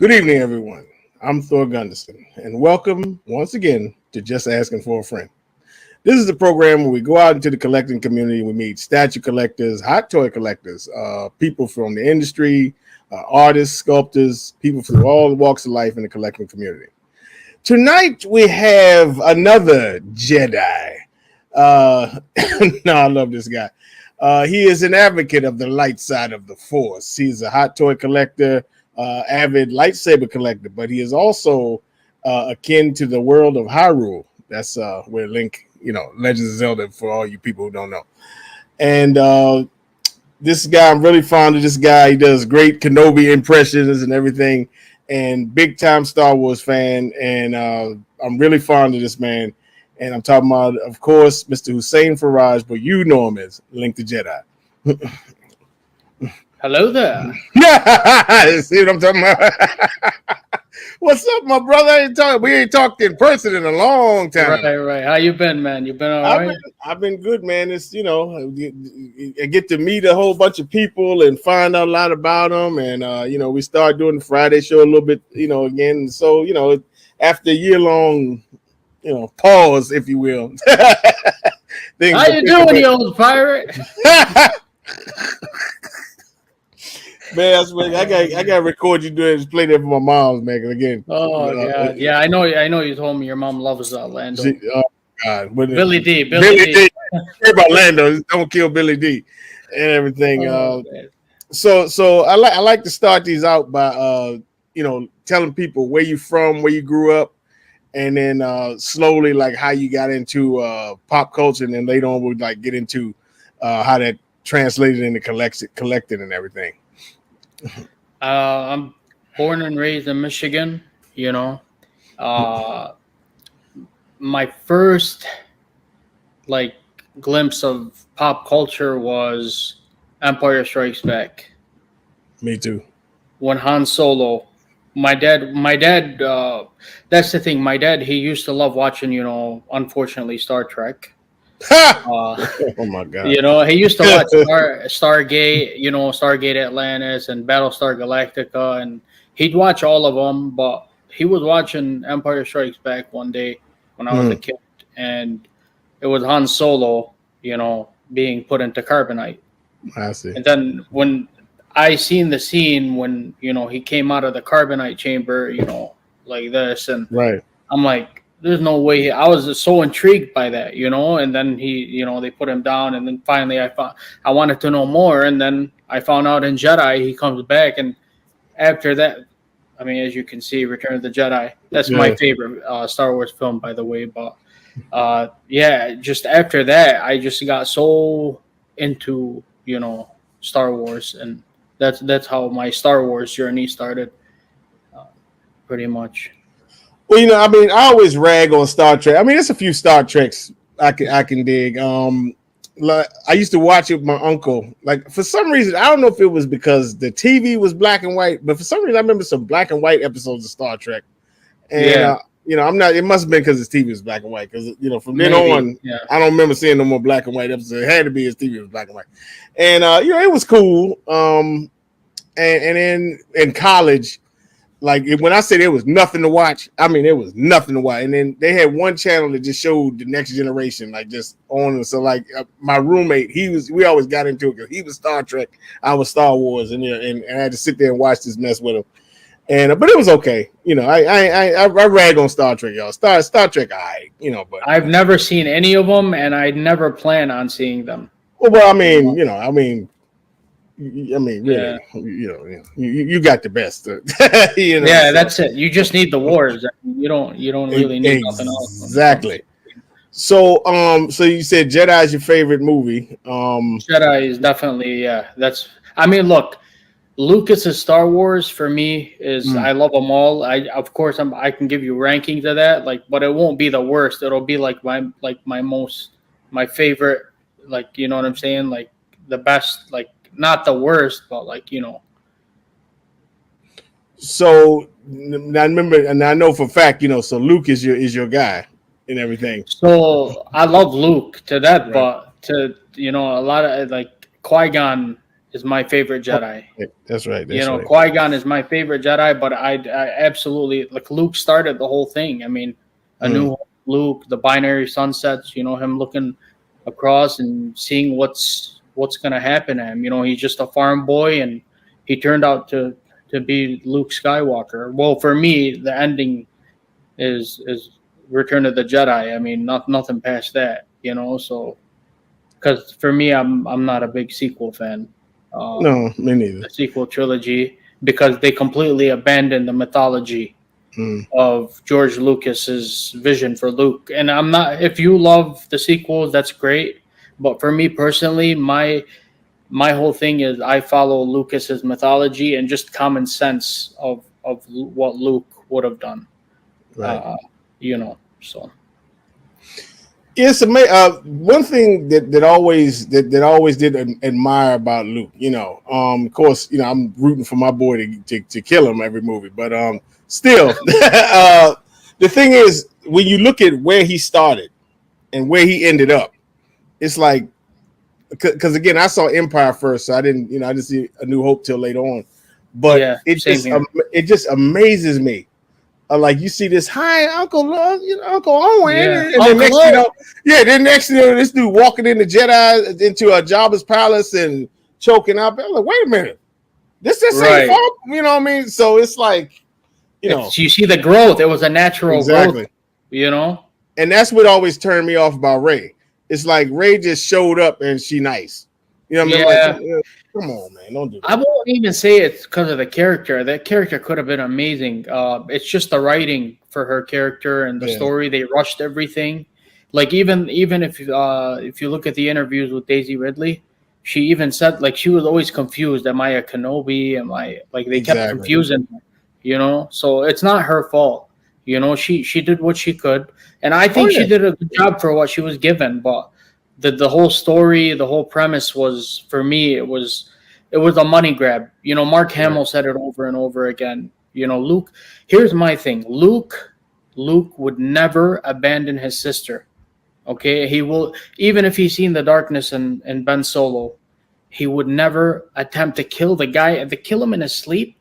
Good evening, everyone. I'm Thor Gunderson, and welcome once again to Just Asking for a Friend. This is the program where we go out into the collecting community. We meet statue collectors, hot toy collectors, people from the industry, artists, sculptors, people from all walks of life in the collecting community. Tonight, we have another Jedi. No, I love this guy. He is an advocate of the light side of the Force. He's a hot toy collector, avid lightsaber collector, but he is also akin to the world of Hyrule. That's where Link, Legends of Zelda, for all you people who don't know. And this guy, I'm really fond of this guy. He does great Kenobi impressions and everything, and big time Star Wars fan. And I'm really fond of this man. And I'm talking about, of course, Mr. Hussein Faraj, but you know him as Link the Jedi. Hello there. See what I'm talking about? What's up, my brother? We ain't talked in person in a long time. Right. How you been, man? You been all right? I've been good, man. It's, I get to meet a whole bunch of people and find out a lot about them. And, we start doing the Friday show a little bit, again. So, after a year-long, pause, if you will. How you doing, you old pirate? Man, I got to record you doing this, play that for my mom's, man. Again. Oh yeah. I know. You told me your mom loves Lando. Oh God, Billy D. Care about Lando. Don't kill Billy D. And everything. So I like to start these out by telling people where you from, where you grew up, and then slowly like how you got into pop culture, and then later on we'll like get into how that translated into collecting and everything. I'm born and raised in Michigan. My first glimpse of pop culture was Empire Strikes Back. Me too. When Han Solo. My dad. That's the thing. My dad, he used to love watching, unfortunately, Star Trek. Oh my God! He used to watch Stargate, Stargate Atlantis and Battlestar Galactica, and he'd watch all of them. But he was watching Empire Strikes Back one day when I was a kid, and it was Han Solo, being put into carbonite. I see. And then when I seen the scene when he came out of the carbonite chamber, like this, and right, I'm like, there's no way. I was so intrigued by that, and then he, they put him down, and then finally I wanted to know more, and then I found out in Jedi he comes back, and after that, I mean, as you can see, Return of the Jedi, that's my favorite Star Wars film, by the way. But just after that, I just got so into Star Wars, and that's how my Star Wars journey started, pretty much. Well, I always rag on Star Trek. I mean, there's a few Star Treks I can dig. I used to watch it with my uncle. Like, for some reason, I don't know if it was because the TV was black and white, but for some reason, I remember some black and white episodes of Star Trek. And, I'm not, it must have been because his TV was black and white. Because, from then on, I don't remember seeing no more black and white episodes. It had to be his TV was black and white. And, it was cool. And then in college, like when I say there was nothing to watch, I mean there was nothing to watch. And then they had one channel that just showed the next generation, like just on. So like my roommate, we always got into it because he was Star Trek, I was Star Wars, and I had to sit there and watch this mess with him. And but it was okay, I rag on Star Trek, y'all. Star Trek, but I've never seen any of them, and I never plan on seeing them. Well, I mean, really, you got the best. Yeah, that's it. You just need the wars. You don't really need nothing else. Exactly. So, so you said Jedi is your favorite movie. Jedi is definitely look, Lucas's Star Wars for me is I love them all. I can give you rankings of that, but it won't be the worst. It'll be my favorite, you know what I'm saying, like the best, not the worst, but So I remember, and I know for a fact, so Luke is your guy and everything. So I love Luke to that, right. But to a lot of Qui-Gon is my favorite Jedi. That's right. You know, Qui-Gon is my favorite Jedi, but I absolutely, like, Luke started the whole thing. I mean, A New Hope, Luke, the binary sunsets, you know, him looking across and seeing what's going to happen to him. You know, he's just a farm boy, and he turned out to be Luke Skywalker. Well, for me, the ending is Return of the Jedi. I mean, nothing past that, you know, so because for me, I'm not a big sequel fan. No, me neither. The sequel trilogy, because they completely abandoned the mythology of George Lucas's vision for Luke. And I'm not. If you love the sequels, that's great. But for me personally, my whole thing is I follow Lucas's mythology and just common sense of what Luke would have done. Right. You know. So. It's one thing that always did admire about Luke, you know. Of course, you know, I'm rooting for my boy to kill him every movie, but still, the thing is, when you look at where he started and where he ended up, it's like, because again, I saw Empire first, so I didn't see A New Hope till later on, but yeah, it just amazes me. Like, you see this, hi, Uncle Love, you know, Uncle Owen, and then next thing you know, this dude walking into Jedi into a Jabba's palace and choking up. I'm like, wait a minute, this ain't fault, you know what I mean? So it's like, you know, you see the growth. It was a natural growth, you know. And that's what always turned me off about Rey. It's like Rey just showed up and she nice, you know what I mean? Like, come on, man, don't do that. I won't even say it's because of the character. That character could have been amazing. It's just the writing for her character and the story. They rushed everything. Like, even if you look at the interviews with Daisy Ridley, she even said, like, she was always confused. Am I a Kenobi? Am I, like, they kept confusing her, you know? So it's not her fault. You know, she did what she could. And I think she did a good job for what she was given. But the whole story, the whole premise was, for me, it was a money grab. You know, Mark Hamill said it over and over again. You know, Luke, here's my thing. Luke would never abandon his sister. Okay? He will, even if he's seen the darkness in Ben Solo, he would never attempt to kill the guy, to kill him in his sleep.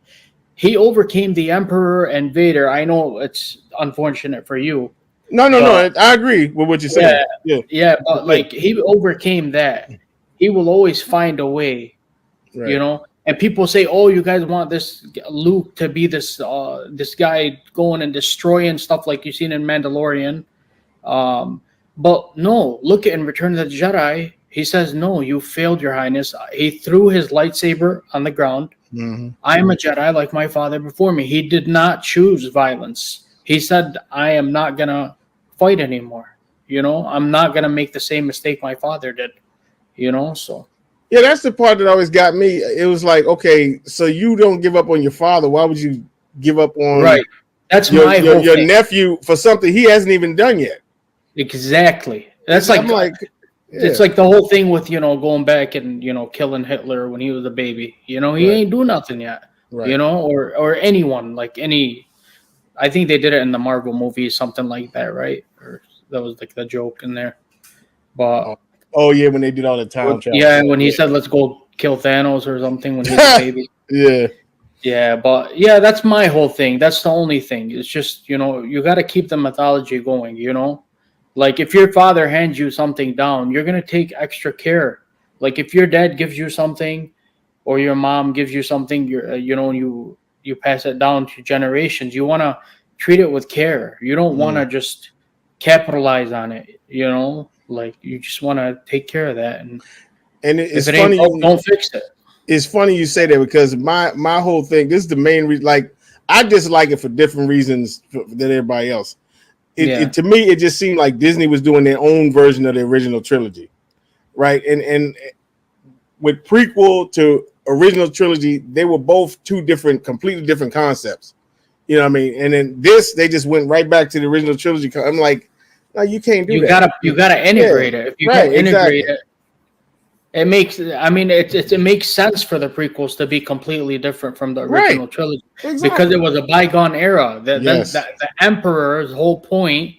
He overcame the Emperor and Vader. I know it's unfortunate for you. No. I agree with what you're saying. Yeah, but like, he overcame that. He will always find a way, you know. And people say, "Oh, you guys want this Luke to be this guy going and destroying stuff like you've seen in Mandalorian." But no, look at in Return of the Jedi. He says, "No, you failed, Your Highness." He threw his lightsaber on the ground. I am a Jedi like my father before me. He did not choose violence. He said, "I am not gonna fight anymore. You know, I'm not gonna make the same mistake my father did." You know, so. Yeah, that's the part that always got me. It was like, okay, so you don't give up on your father. Why would you give up on That's your nephew for something he hasn't even done yet? Exactly. That's like it's like the whole thing with, you know, going back and, you know, killing Hitler when he was a baby. You know, he ain't do nothing yet. You know, or anyone, like any. I think they did it in the Marvel movie, something like that, right? Or that was like the joke in there. But when they did all the time travel. Yeah, when he said, "Let's go kill Thanos" or something when he was a baby. Yeah, but yeah, that's my whole thing. That's the only thing. It's just, you know, you got to keep the mythology going, you know? Like, if your father hands you something down, you're going to take extra care. Like, if your dad gives you something or your mom gives you something, you pass it down to generations. You want to treat it with care. You don't want to just capitalize on it, you know? Like, you just want to take care of that. And it's if it funny, ain't, don't fix it. It's funny you say that, because my whole thing, this is the main reason. Like, I dislike it for different reasons than everybody else. To me, it just seemed like Disney was doing their own version of the original trilogy, right? And with prequel to original trilogy, they were both completely different concepts. You know what I mean? And then they just went right back to the original trilogy. I'm like, no, you can't do that. You gotta integrate it. If you don't integrate it, it makes. I mean, it makes sense for the prequels to be completely different from the original trilogy because it was a bygone era. The Emperor's whole point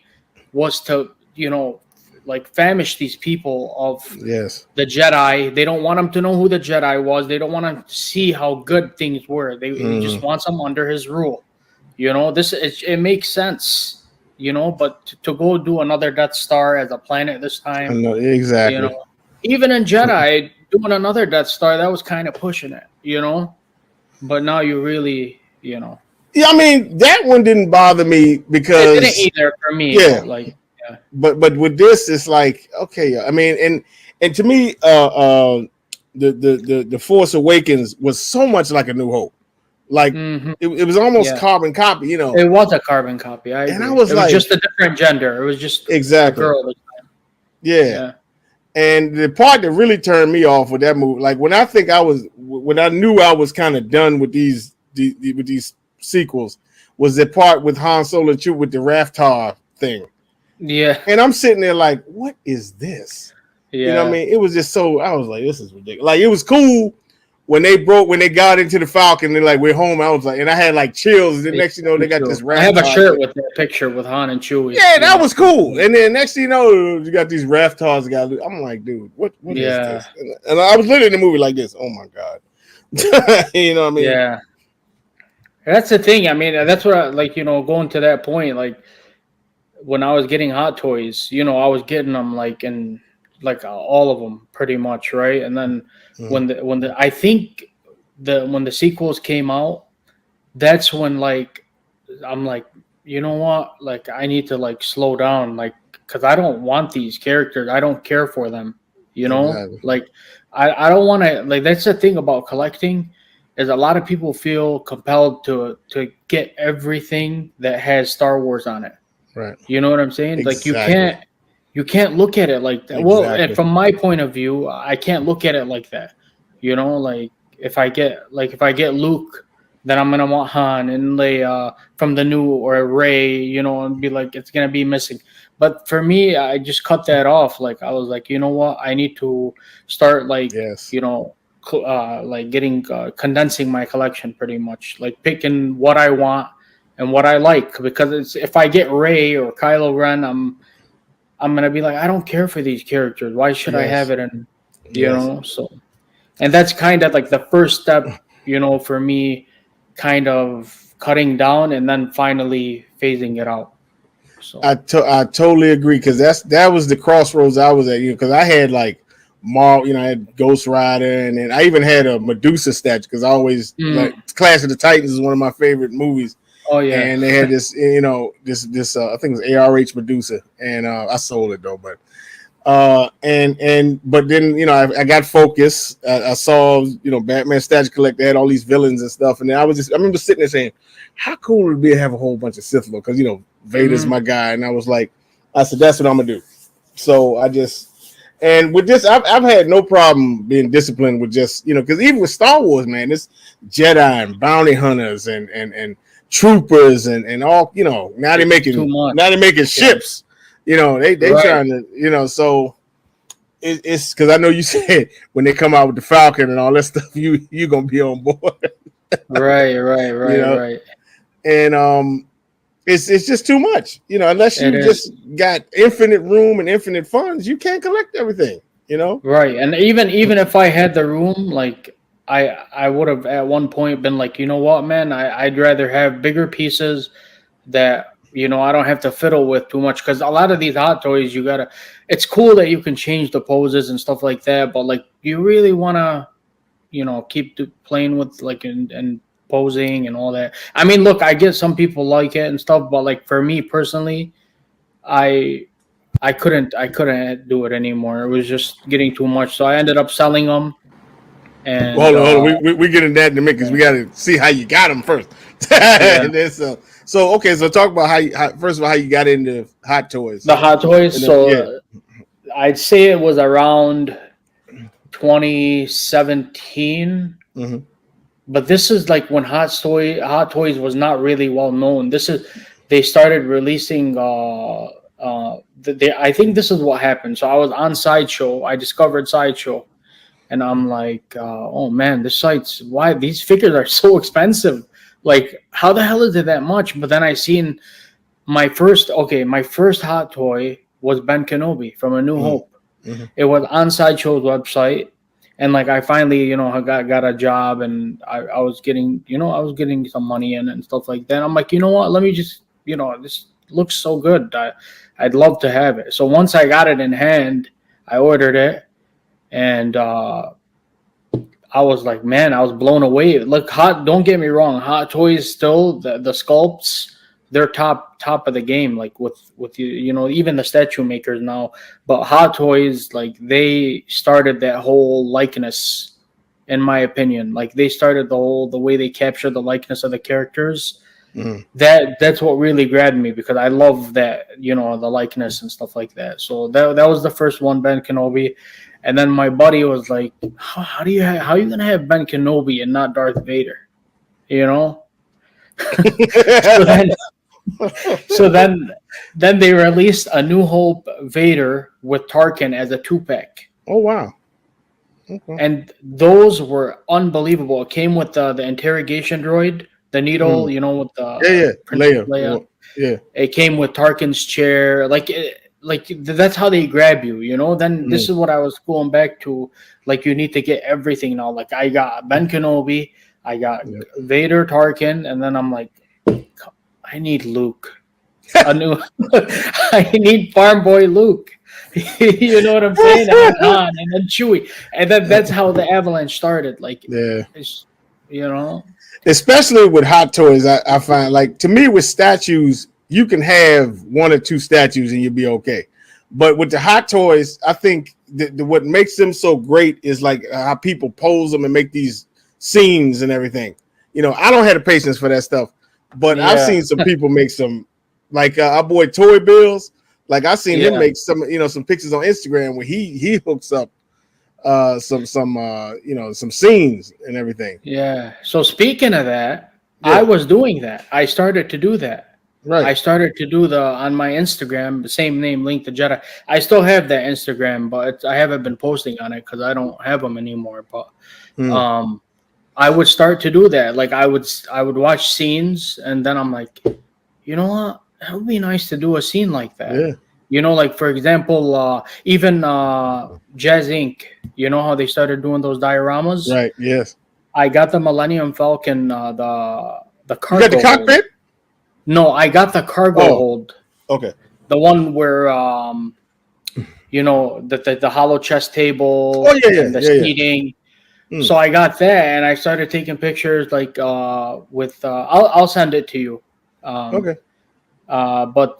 was to, you know, like famish these people of Yes. the Jedi. They don't want them to know who the Jedi was. They don't want them to see how good things were. He just wants them under his rule. You know, it makes sense. You know, but to go do another Death Star as a planet this I time, know exactly. you know, even in Jedi doing another Death Star, that was kind of pushing it. You know, but now you really, you know. Yeah, I mean that one didn't bother me because It didn't either for me. Yeah. Like, yeah. But with this, it's like okay. I mean, and to me, the Force Awakens was so much like A New Hope. Like it was almost carbon copy, you know. It was a carbon copy. I agree. And I was it like, was just a different gender. It was just exactly a girl this time. Yeah. And the part that really turned me off with that movie, like when I knew I was kind of done with these sequels, was the part with Han Solo and Chewie with the Raftar thing. Yeah. And I'm sitting there like, what is this? Yeah. You know what I mean? It was just so, I was like, this is ridiculous. Like, it was cool when they got into the Falcon, they're like, we're home. I was like, and I had like chills. And the next thing you know, they got this Raftar. I have a shirt with that picture with Han and Chewie. Yeah, that was cool. And then next thing you know, you got these Raftars. I'm like, dude, what is this? And I was literally in the movie like this. Oh my God. You know what I mean? Yeah. That's the thing. I mean, that's what going to that point, like when I was getting Hot Toys, you know, I was getting them like in like all of them pretty much, right? And then when the sequels came out, that's when like I'm like, you know what? Like I need to like slow down, like because I don't want these characters. I don't care for them. You know, exactly. Like I don't want to. Like that's the thing about collecting. Is a lot of people feel compelled to get everything that has Star Wars on it. Right. You know what I'm saying? Exactly. Like you can't look at it like that. Exactly. Well, and from my point of view, I can't look at it like that. You know, like if I get Luke, then I'm gonna want Han and Leia from the new or Rey, you know, and be like it's gonna be missing. But for me, I just cut that off. Like I was like, you know what? I need to start like you know. Like getting condensing my collection pretty much, like picking what I want and what I like, because if I get Rey or Kylo Ren, I'm gonna be like, I don't care for these characters. Why should I have it? And you know, so and that's kind of like the first step, you know, for me, kind of cutting down and then finally phasing it out. So I totally agree, because that was the crossroads I was at, you know, because I had like I had Ghost Rider, and then I even had a Medusa statue because I always like Clash of the Titans is one of my favorite movies. Oh yeah, and they had this, you know, this I think it was ARH Medusa, and I sold it though, but but then you know I got Focus. I saw, you know, Batman Statue Collector had all these villains and stuff, and then I remember sitting there saying, how cool would it be to have a whole bunch of Sith Lord, because you know Vader's my guy, and I said that's what I'm gonna do. So and with this, I've had no problem being disciplined with just, you know, because even with Star Wars, man, it's Jedi and bounty hunters and troopers and all, you know, now they're making ships, you know, they trying to, you know, so it's because I know you said when they come out with the Falcon and all that stuff, you gonna be on board. right, you know? right. And it's just too much, you know. Unless you just got infinite room and infinite funds, you can't collect everything, you know. Right, and even if I had the room, like I would have at one point been like, you know what, man, I'd rather have bigger pieces that, you know, I don't have to fiddle with too much, because a lot of these Hot Toys, it's cool that you can change the poses and stuff like that, but like you really want to, you know, keep playing with like and posing and all that. I mean, look, I get some people like it and stuff, but like for me personally, I couldn't do it anymore. It was just getting too much, so I ended up selling them. And hold on. We get into that in a minute, because we got to see how you got them first. And then so talk about how first of all how you got into Hot Toys. The Hot Toys. Then, I'd say it was around 2017. But this is like when Hot Toys was not really well known. They started releasing. I think this is what happened. So I was on Sideshow. I discovered Sideshow, and I'm like, oh man, why these figures are so expensive? Like, how the hell is it that much? But then I seen my first Hot Toy was Ben Kenobi from A New Hope. Mm-hmm. It was on Sideshow's website, and like I finally, I got a job, and I was getting, I was getting some money in and stuff like that. I'm like, you know what? Let me just, this looks so good. I'd love to have it. So once I got it in hand, I ordered it, and I was like, man, I was blown away. Look, don't get me wrong, Hot Toys still the sculpts, they're top of the game. Like with even the statue makers now, but Hot Toys, like they started that whole likeness, in my opinion. Like they started the way they capture the likeness of the characters. Mm. That's what really grabbed me, because I love that, the likeness and stuff like that. So that was the first one, Ben Kenobi. And then my buddy was like, how are you gonna have Ben Kenobi and not Darth Vader? so then they released A New Hope Vader with Tarkin as a 2-pack. Oh wow. Okay. And those were unbelievable. It came with the interrogation droid, the needle, with the Leia. Yeah. It came with Tarkin's chair. Like that's how they grab you, Then this is what I was going back to. Like, you need to get everything now. Like, I got Ben Kenobi, I got Vader, Tarkin, and then I'm like, I need Luke. I need Farm Boy Luke. You know what I'm saying? And Han, and then Chewie, and then that's how the avalanche started. Like, especially with Hot Toys, I find, like, to me, with statues, you can have 1 or 2 statues and you'll be okay. But with the Hot Toys, I think what makes them so great is like how people pose them and make these scenes and everything. I don't have the patience for that stuff, but I've seen some people make some, like our boy Toy Bills. Like, I've seen him make some, some pictures on Instagram where he hooks up some scenes and everything. Yeah. So speaking of that, I was doing that. I started to do that. Right. I started to do on my Instagram, the same name, Link the Jedi. I still have that Instagram, but I haven't been posting on it because I don't have them anymore. But I would start to do that. Like, I would watch scenes, and then I'm like, you know what? It would be nice to do a scene like that. Yeah. Like, for example, even Jazz Inc., how they started doing those dioramas? Right, yes. I got the Millennium Falcon, the cargo. You got the cockpit? No, I got the cargo hold. Okay. The one where, the hollow chest table. Oh, yeah. And the seating. Yeah. So I got that, and I started taking pictures, like, with, I'll send it to you. Okay. But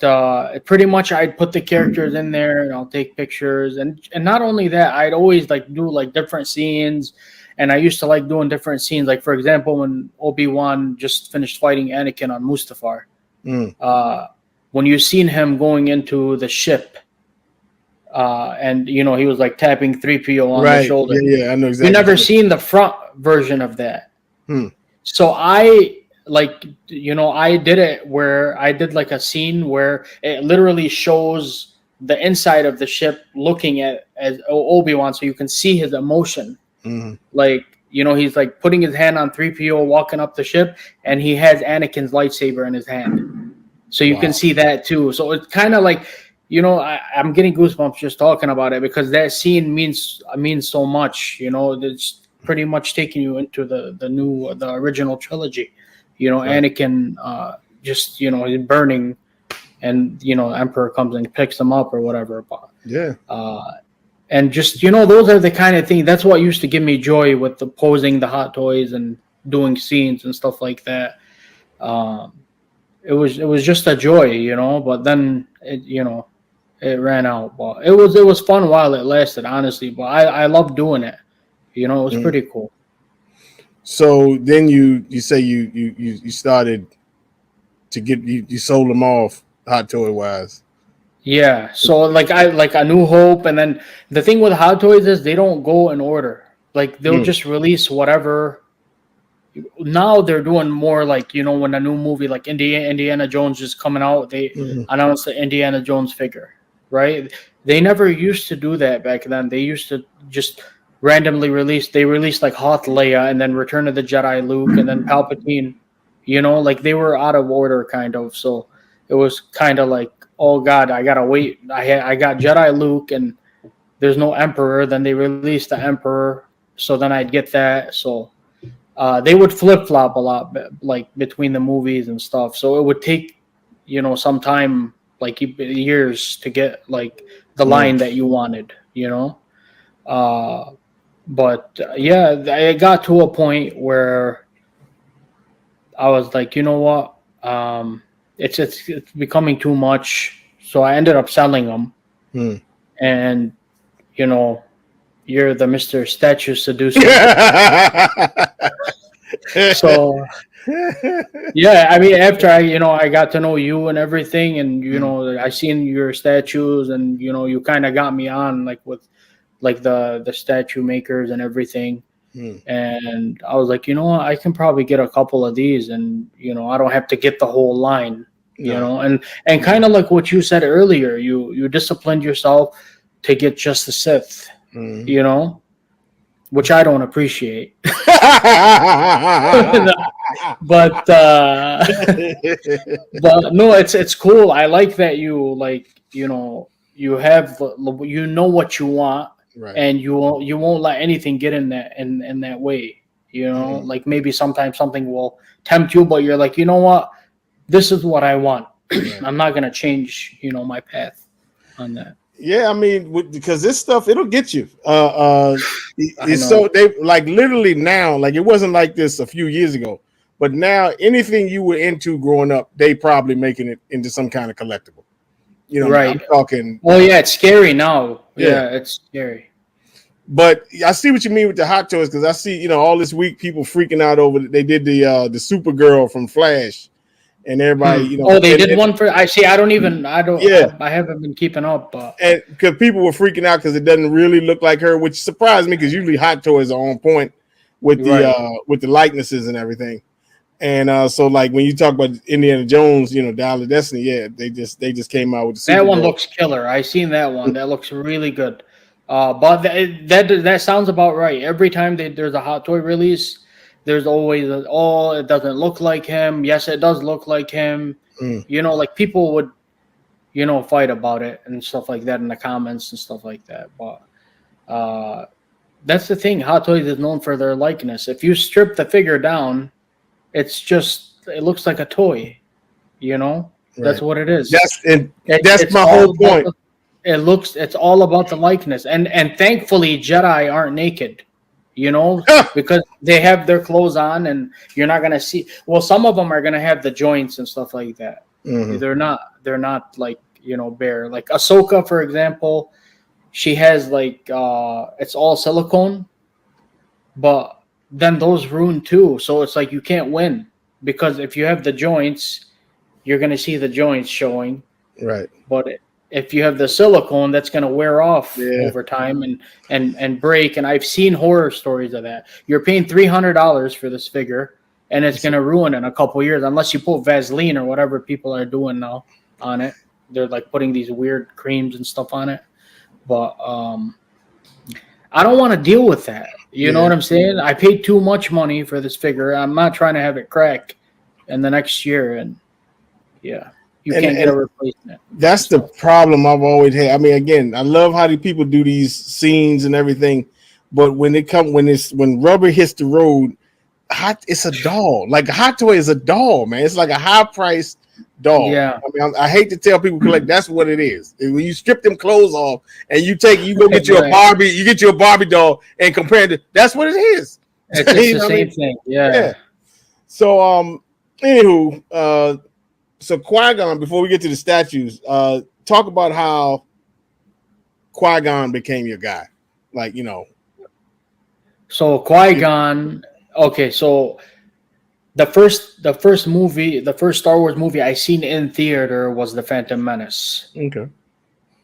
pretty much I'd put the characters in there, and I'll take pictures. And not only that, I'd always, like, do, like, different scenes. And I used to like doing different scenes. Like, for example, when Obi-Wan just finished fighting Anakin on Mustafar, when you seen him going into the ship, and he was like tapping 3PO on the shoulder. Yeah, I know exactly. You never seen the front version of that. So I did it where I did like a scene where it literally shows the inside of the ship looking at as Obi-Wan, so you can see his emotion. Like, he's like putting his hand on 3PO walking up the ship, and he has Anakin's lightsaber in his hand. So you can see that too. So it's kind of like, I'm getting goosebumps just talking about it, because that scene means so much. It's pretty much taking you into the original trilogy. Anakin just he's burning, and Emperor comes and picks him up or whatever. But and just, those are the kind of things. That's what used to give me joy with the posing the Hot Toys and doing scenes and stuff like that. It was just a joy, But then it ran out. But it was fun while it lasted, honestly. But I loved doing it. It was pretty cool. So then you say you started to get you sold them off Hot Toy wise. Yeah, so like A New Hope, and then the thing with Hot Toys is they don't go in order. Like, they'll just release whatever. Now they're doing more like, when a new movie like Indiana Jones is coming out, they announce the Indiana Jones figure, right? They never used to do that back then. They used to just randomly release. They released like Hoth Leia, and then Return of the Jedi Luke, and then Palpatine. Like, they were out of order kind of. So it was kind of like oh God, I gotta wait. I got Jedi Luke, and there's no Emperor. Then they released the Emperor, so then I'd get that. So they would flip flop a lot, like between the movies and stuff. So it would take, some time, like years, to get like the line that you wanted. But yeah, it got to a point where I was like, you know what, it's becoming too much. So I ended up selling them, Hmm. and you know, you're the Mr. Statue Seducer. So yeah, I mean, after I got to know you and everything, and I seen your statues, and you kind of got me on, like, with like the statue makers and everything. Hmm. And I was like, what, I can probably get a couple of these, and I don't have to get the whole line, No. and kind of like what you said earlier, you disciplined yourself to get just the Sith, Hmm. Which I don't appreciate. but but no, it's cool. I like that you, like, you have, what you want, Right. and you won't let anything get in that way. Mhm. Like, maybe sometimes something will tempt you, but you're like, you know what, this is what I want. Right. I'm not gonna change my path on that. Yeah, I mean, because this stuff, it'll get you. I It's know. so they like literally now, like it wasn't like this a few years ago, but now anything you were into growing up, they probably making it into some kind of collectible. I'm Right. talking. Oh yeah, it's scary now. Yeah, Yeah, it's scary. but I see what you mean with the hot toys because I see all this week people freaking out over they did the Supergirl from Flash and everybody Oh, they and, did one for. I see. yeah. I haven't been keeping up. But And because people were freaking out because it doesn't really look like her, which surprised me because usually hot toys are on point right. with the likenesses and everything. And so like when you talk about Indiana Jones, Dial of Destiny, yeah, they just came out with the That one Supergirl. looks killer. I seen that one. That looks really good. But that sounds about right. Every time there's a hot toy release, there's always it doesn't look like him. Yes, it does look like him. Mm, Like, people would fight about it and stuff like that in the comments and stuff like that. But uh, that's the thing. Hot Toys is known for their likeness. If you strip the figure down, it looks like a toy. That's right. what it is. That's It's my all whole about point. it's all about the likeness, and thankfully Jedi aren't naked, because they have their clothes on, and you're not gonna see. Well, some of them are gonna have the joints and stuff like that. Mhm. They're not like, bare. Like Ahsoka, for example, she has, like, it's all silicone, but then those ruin too. So it's like you can't win, because if you have the joints, you're gonna see the joints showing. Right. But if you have the silicone, that's going to wear off Yeah. over time, and break. And I've seen horror stories of that. You're paying $300 for this figure, and it's going to ruin in a couple years, unless you put Vaseline or whatever people are doing now on it. They're like putting these weird creams and stuff on it. But I don't want to deal with that. You know Yeah. what I'm saying? I paid too much money for this figure. I'm not trying to have it crack in the next year. And yeah, you can't get And a replacement. that's the So. problem I've always had. I mean, again, I love how the people do these scenes and everything, but when rubber hits the road, it's a doll. Like a hot toy is a doll, man. It's like a high priced doll. Yeah. I mean, I hate to tell people like that's what it is. When you strip them clothes off and you go get you a Right. Barbie, you get you a Barbie doll and compare it. That's what it is. It's You the know what I same mean? thing. Yeah. Yeah. So anywho, so Qui-Gon, before we get to the statues, talk about how Qui-Gon became your guy. Like, So Qui-Gon. Okay, so the first Star Wars movie I seen in theater was The Phantom Menace. okay.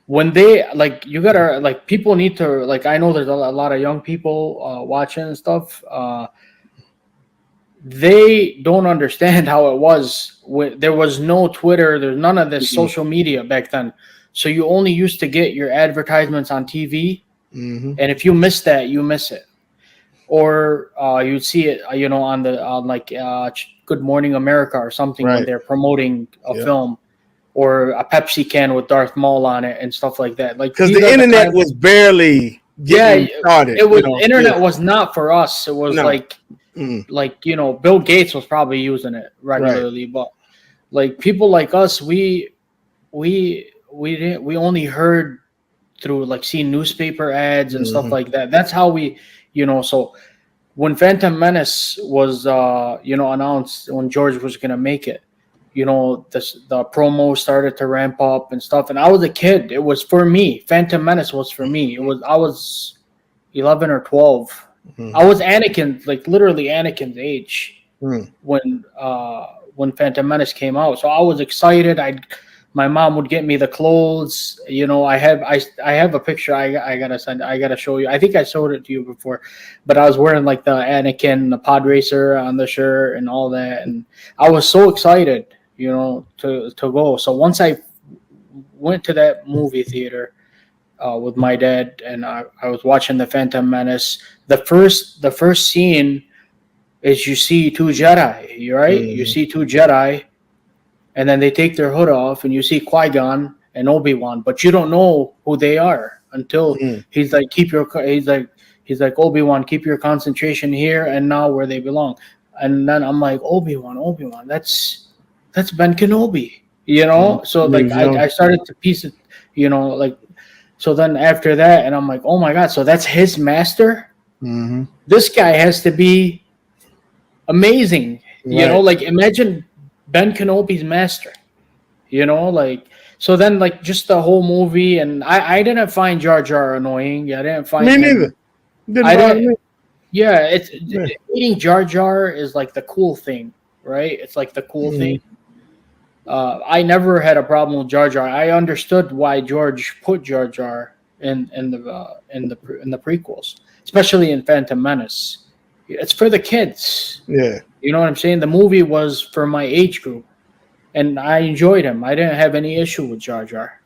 When they, like, you gotta, like, people need to, like, I know there's a lot of young people watching and stuff. They don't understand how it was when there was no Twitter, there's none of this Mm-hmm. social media back then. So you only used to get your advertisements on TV, Mm-hmm. and if you miss that, you miss it. Or you'd see it, on like Good Morning America or something, when Right. they're promoting a Yep. film. or a Pepsi can with Darth Maul on it and stuff like that. Like, because the internet was barely getting started. it was internet was not for us. It was like Bill Gates was probably using it regularly, but like people like us, we only heard through like seeing newspaper ads and stuff like that. That's how we, so when Phantom Menace was announced, when George was gonna make it, the promo started to ramp up and stuff, and I was a kid. It was for me. Phantom Menace was for me. I was 11 or 12. I was Anakin, like literally Anakin's age when Phantom Menace came out. So I was excited. My mom would get me the clothes. I have a picture. I gotta show you. I think I showed it to you before, but I was wearing like the Anakin, the pod racer on the shirt and all that, and I was so excited, to go. So once I went to that movie theater with my dad, and I was watching the Phantom Menace. The first scene is you see two Jedi, right? You see two Jedi. And then they take their hood off, and you see Qui-Gon and Obi-Wan, but you don't know who they are until he's like, he's like Obi-Wan, keep your concentration here and now where they belong. And then I'm like, Obi-Wan, that's Ben Kenobi, So like I started to piece it, so then after that, and I'm like, oh my God, so that's his master. This guy has to be amazing, like imagine Ben Kenobi's master, so then like just the whole movie, and I didn't find Jar Jar annoying. I didn't find me neither. Eating Jar Jar is like the cool thing, right? It's like the cool thing. I never had a problem with Jar Jar. I understood why George put Jar Jar in the prequels, especially in Phantom Menace. It's for the kids. Yeah. You know what I'm saying? The movie was for my age group, and I enjoyed him. I didn't have any issue with Jar Jar.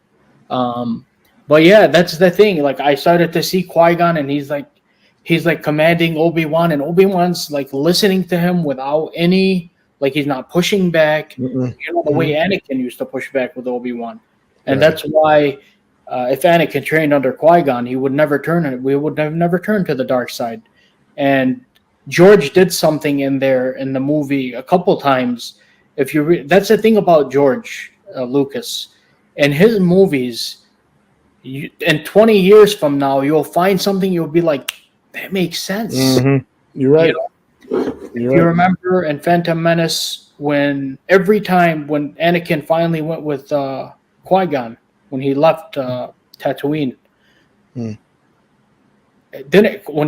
But yeah, that's the thing. Like I started to see Qui-Gon, and he's like commanding Obi-Wan, and Obi-Wan's like listening to him without any, like he's not pushing back. The way Anakin used to push back with Obi-Wan. And that's why if Anakin trained under Qui-Gon, he would never we would have never turned to the dark side. And George did something in the movie a couple times. If you that's the thing about George Lucas, in his movies, in 20 years from now, you'll find something you'll be like, that makes sense. You're right. You remember in Phantom Menace when every time when Anakin finally went with Qui-Gon when he left Tatooine, when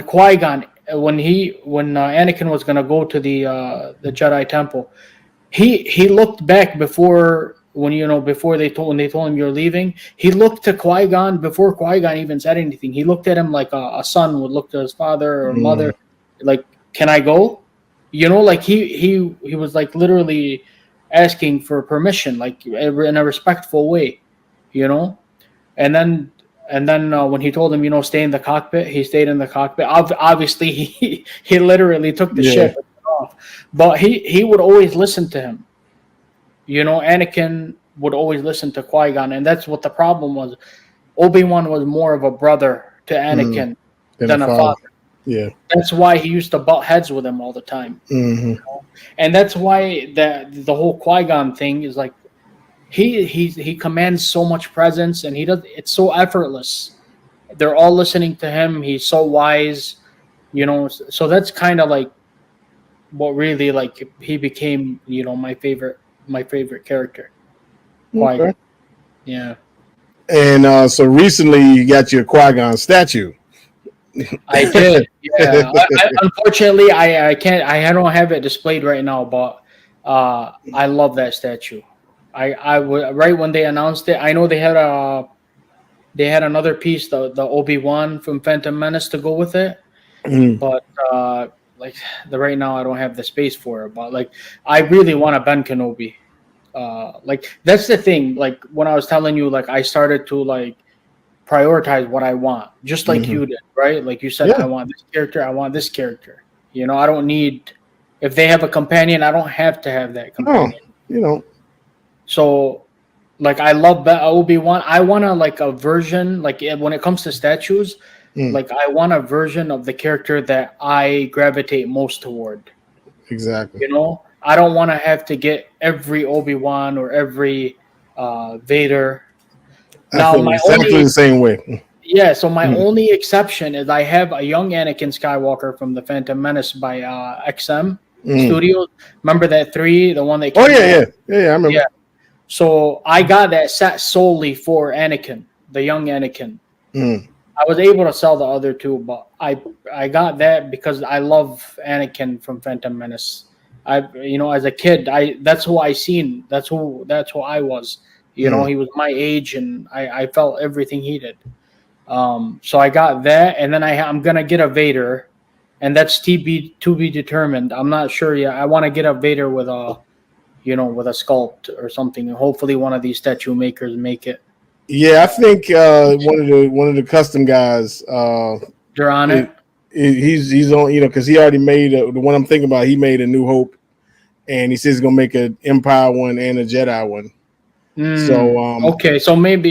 Qui-Gon. When Anakin was gonna go to the Jedi Temple, he looked back before they told him you're leaving. He looked to Qui-Gon before Qui-Gon even said anything. He looked at him like a son would look to his father or mother, like, can I go? Like he was like literally asking for permission, like in a respectful way, And then when he told him, stay in the cockpit, he stayed in the cockpit. Obviously, he literally took the ship off. But he would always listen to him. Anakin would always listen to Qui-Gon, and that's what the problem was. Obi-Wan was more of a brother to Anakin than a father. Yeah, that's why he used to butt heads with him all the time. And that's why the whole Qui-Gon thing is like, he commands so much presence, and it's so effortless. They're all listening to him. He's so wise, so that's kind of like what really like he became, my favorite character. Qui-Gon. Okay. Yeah. And so recently you got your Qui-Gon statue. I did. Yeah. Unfortunately, I can't. I don't have it displayed right now, but I love that statue. I right when they announced it, I know they had another piece, the Obi-Wan from Phantom Menace to go with it, but right now I don't have the space for it. But like I really want a Ben Kenobi. Like that's the thing. Like when I was telling you, like I started to like prioritize what I want, just like you did, right? Like you said, I want this character, I want this character. I don't need, if they have a companion, I don't have to have that companion. No, So Like I love Obi-Wan. I want to like a version like when it comes to statues, like I want a version of the character that I gravitate most toward. Exactly. You know, I don't want to have to get every Obi-Wan or every Vader. I Now feel my exactly only the same way. yeah, so my Mhm. only exception is I have a young Anakin Skywalker from the Phantom Menace by XM Mhm. Studios. Remember that three, the one that Oh came yeah, out? yeah, yeah, yeah. I remember. Yeah. So I got that set solely for Anakin, the young Anakin. Mhm. I was able to sell the other two, but I got that because I love Anakin from Phantom Menace. As a kid, that's who I seen. That's who I was. Mhm. He was my age, and I felt everything he did. So I got that, and then I'm gonna get a Vader, and that's to be determined. I'm not sure yet. I want to get a Vader with a sculpt or something, and hopefully one of these statue makers make it. Yeah, I think one of the custom guys. They're on It, it. he's on, because he already made the one I'm thinking about. He made a New Hope, and he says he's gonna make an Empire one and a Jedi one. So Okay, so maybe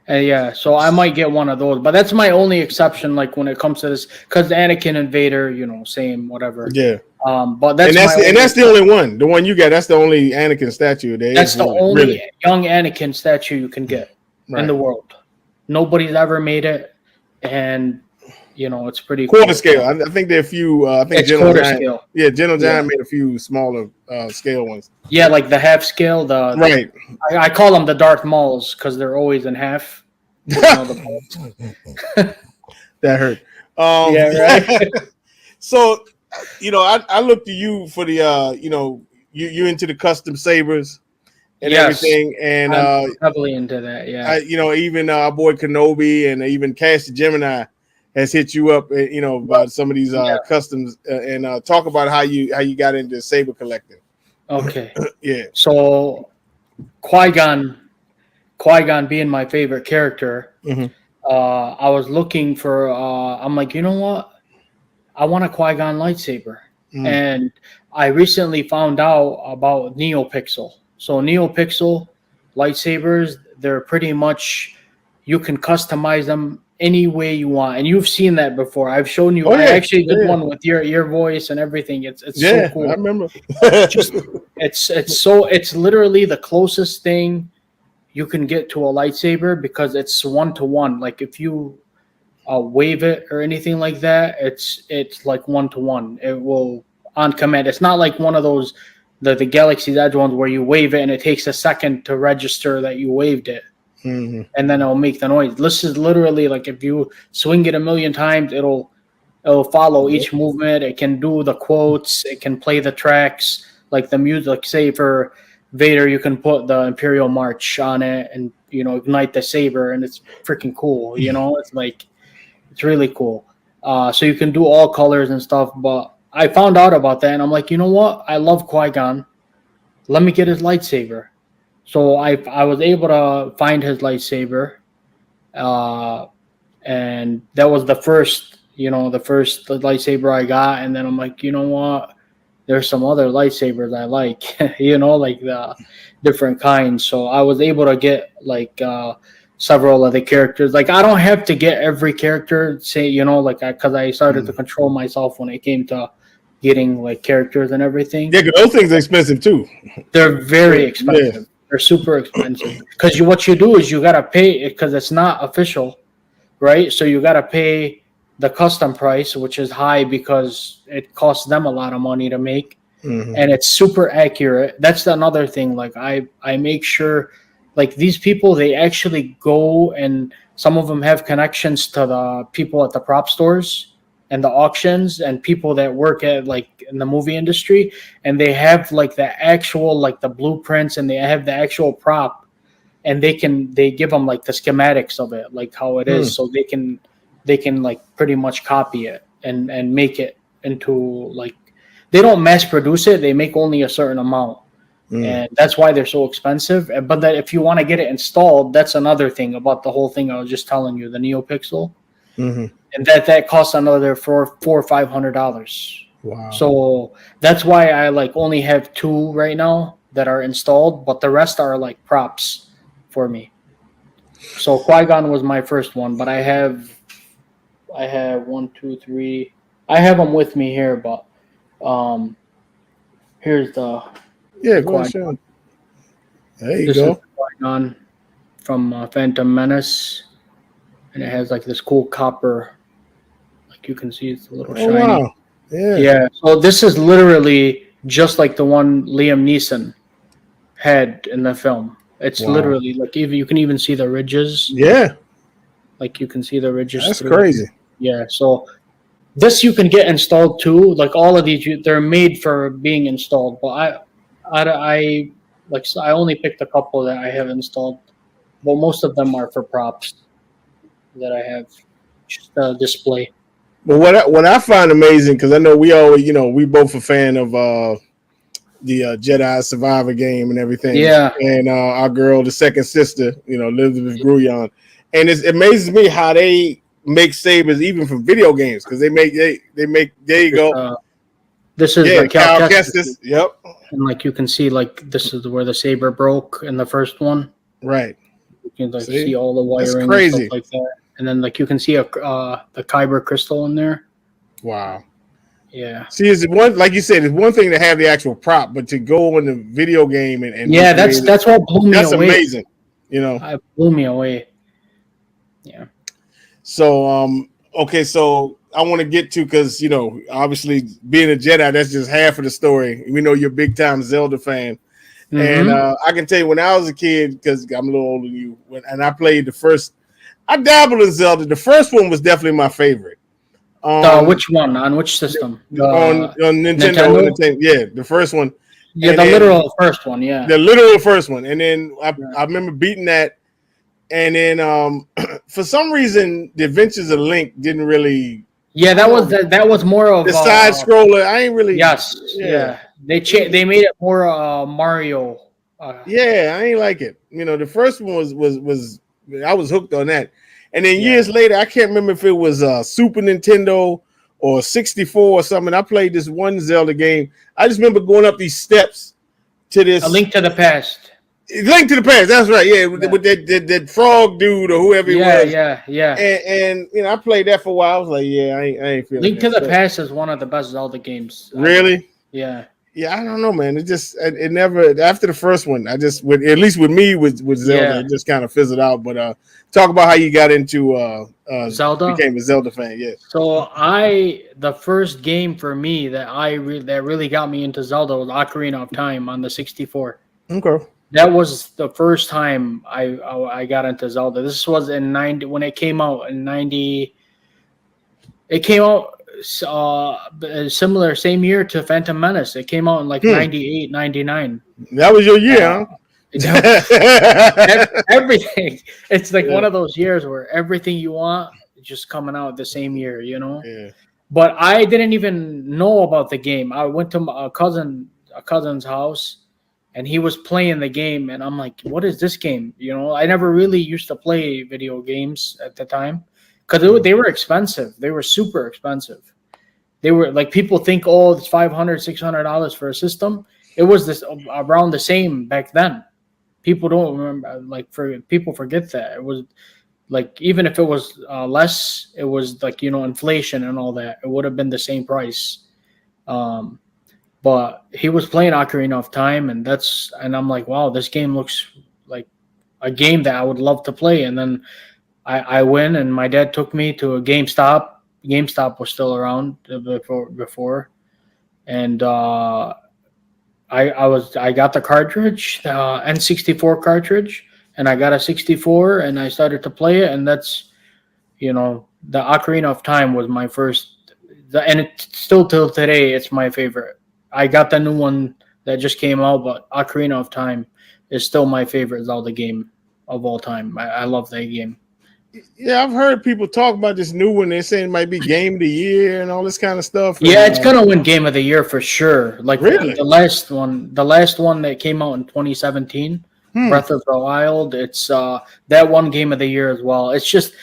yeah. So I might get one of those, but that's my only exception. Like when it comes to this, because Anakin and Vader, same whatever. yeah, But and that's my only. that's the only one. The one you got, that's the only Anakin statue there That's is the one. only Really, young Anakin statue you can get in right? the world. Nobody's ever made it, and it's pretty Quarter cool. scale. I think there are a few. I think It's General quarter Giant. scale. Yeah, General Yeah, Giant made a few smaller scale ones. yeah, like the half scale. The Right. I call them the Darth Mauls because they're always in half. The balls. That hurt. Yeah, right. So, I look to you for the, you into the custom sabers and Yes, everything, and I'm heavily into that. Yeah. even our boy Kenobi and even Cash the Gemini has hit you up, about some of these Yeah. customs, and talk about how you got into saber collecting. Okay. Yeah. So Qui-Gon being my favorite character, Hmm. I was looking for. I'm like, you know what? I want a Qui-Gon lightsaber, Mm. and I recently found out about NeoPixel. So NeoPixel lightsabers, they're pretty much you can customize them any way you want, and you've seen that before. I've shown you. Oh I yeah, actually did yeah, one with your voice and everything. It's so yeah. I cool. remember. Just it's literally the closest thing you can get to a lightsaber because it's 1-to-1. Like if you wave it or anything like that, it's like 1-to-1. It will on command. It's not like one of those the Galaxy's Edge ones where you wave it and it takes a second to register that you waved it, Hmm. and then it'll make the noise. This is literally like if you swing it a million times, it'll follow each movement. It can do the quotes. It can play the tracks like the music. Like say for Vader, you can put the Imperial March on it and ignite the saber, and it's freaking cool. It's really cool. So you can do all colors and stuff. But I found out about that, and I'm like, you know what? I love Qui-Gon. Let me get his lightsaber. So I was able to find his lightsaber, uh, and that was the first lightsaber I got. And then I'm like, you know what? There's some other lightsabers I like, like the different kinds. So I was able to get like several of the characters. Like I don't have to get every character, say, like because I started to control myself when it came to getting like characters and everything. Yeah, 'cause those things are expensive too. They're very Yeah. expensive. They're super expensive because what you do is you gotta pay because it's not official, right? So you gotta pay the custom price, which is high because it costs them a lot of money to make, Hmm. and it's super accurate. That's another thing. Like I make sure, like these people, they actually go and some of them have connections to the people at the prop stores and the auctions and people that work at like in the movie industry, and they have like the actual like the blueprints and they have the actual prop, and they give them like the schematics of it, like how it is, so they can like pretty much copy it and make it into like they don't mass produce it, they make only a certain amount, and that's why they're so expensive. But that if you want to get it installed, that's another thing about the whole thing I was just telling you, the NeoPixel, Hmm. and that costs another $400 or $500. Wow. So that's why I like only have two right now that are installed, but the rest are like props. for me. So Qui-Gon was my first one, but I have 1, 2, 3. I have them with me here, but here's the Yeah, go Qui-Gon. ahead, Sean. There you This go. is Qui-Gon from Phantom Menace, and it has like this cool copper. Like you can see, it's a little shiny. Wow. Yeah. Yeah. So this is literally just like the one Liam Neeson had in the film. It's literally like you can even see the ridges. Yeah. Like you can see the ridges. That's through. crazy. Yeah. So this you can get installed too. Like all of these, they're made for being installed. But I only picked a couple that I have installed. But most of them are for props that I have just display. But what I find amazing, because I know we always, we both a fan of the Jedi Survivor game and everything. Yeah. And our girl, the second sister, Elizabeth Gruyon. And it amazes me how they make sabers even from video games, because they make there you go. This is Cal Kestis. Yep. And like you can see, like this is where the saber broke in the first one. Right. You can like see all the wiring. That's crazy. And stuff like that. And then like you can see the kyber crystal in there. Wow. Yeah. See, it's one, like you said, it's one thing to have the actual prop, but to go in the video game and yeah, that's what blew me away. That's amazing. It blew me away. Yeah. So okay, so I want to get to, because obviously being a Jedi, that's just half of the story. We know you're a big time Zelda fan. Mm-hmm. And I can tell you, when I was a kid, because I'm a little older than you, and I played I dabbled in Zelda. The first one was definitely my favorite. Which one? On which system? On Nintendo. Yeah, the first one. Yeah, and the literal first one. Yeah, the literal first one. And then I remember beating that. And then for some reason, the Adventures of Link didn't really. Yeah, that was more of the side scroller. I ain't really. Yes. Yeah. They made it more Mario. Yeah, I ain't like it. The first one was I was hooked on that. And then years later, I can't remember if it was Super Nintendo or 64 or something. I played this one Zelda game. I just remember going up these steps to this. A Link to the Past. Link to the Past. That's right. Yeah, with that frog dude or whoever he was. Yeah. And I played that for a while. I was like, I ain't feeling Link to the Past is one of the best Zelda games. Really? Yeah. Yeah, I don't know, man. It never, after the first one, at least with me with Zelda, it just kind of fizzled out. But talk about how you got into Zelda, became a Zelda fan. Yeah. So the first game for me that really got me into Zelda was Ocarina of Time on the 64. Okay. That was the first time I got into Zelda. This was in 90 when it came out in 90. It came out similar, same year to Phantom Menace. It came out in like 98, 99. That was your year, huh? Everything. It's like one of those years where everything you want is just coming out the same year, Yeah. But I didn't even know about the game. I went to a cousin's house, and he was playing the game, and I'm like, "What is this game?" I never really used to play video games at the time. Because they were expensive. They were super expensive. They were like, people think, it's $500, $600 for a system. It was around the same back then. People don't remember, people forget that. It was like, even if it was less, it was like, inflation and all that. It would have been the same price. But he was playing Ocarina of Time, and I'm like, wow, this game looks like a game that I would love to play. And then I win, and my dad took me to a GameStop. GameStop was still around before, and I got the cartridge, the N64 cartridge, and I got a 64, and I started to play it, and that's, the Ocarina of Time was my first, and it's still till today, it's my favorite. I got the new one that just came out, but Ocarina of Time is still my favorite Zelda game of all time. I love that game. Yeah, I've heard people talk about this new one. They're saying it might be Game of the Year and all this kind of stuff. Yeah, it's gonna win Game of the Year for sure. Like really? the last one that came out in 2017, Breath of the Wild. It's that one Game of the Year as well. It's just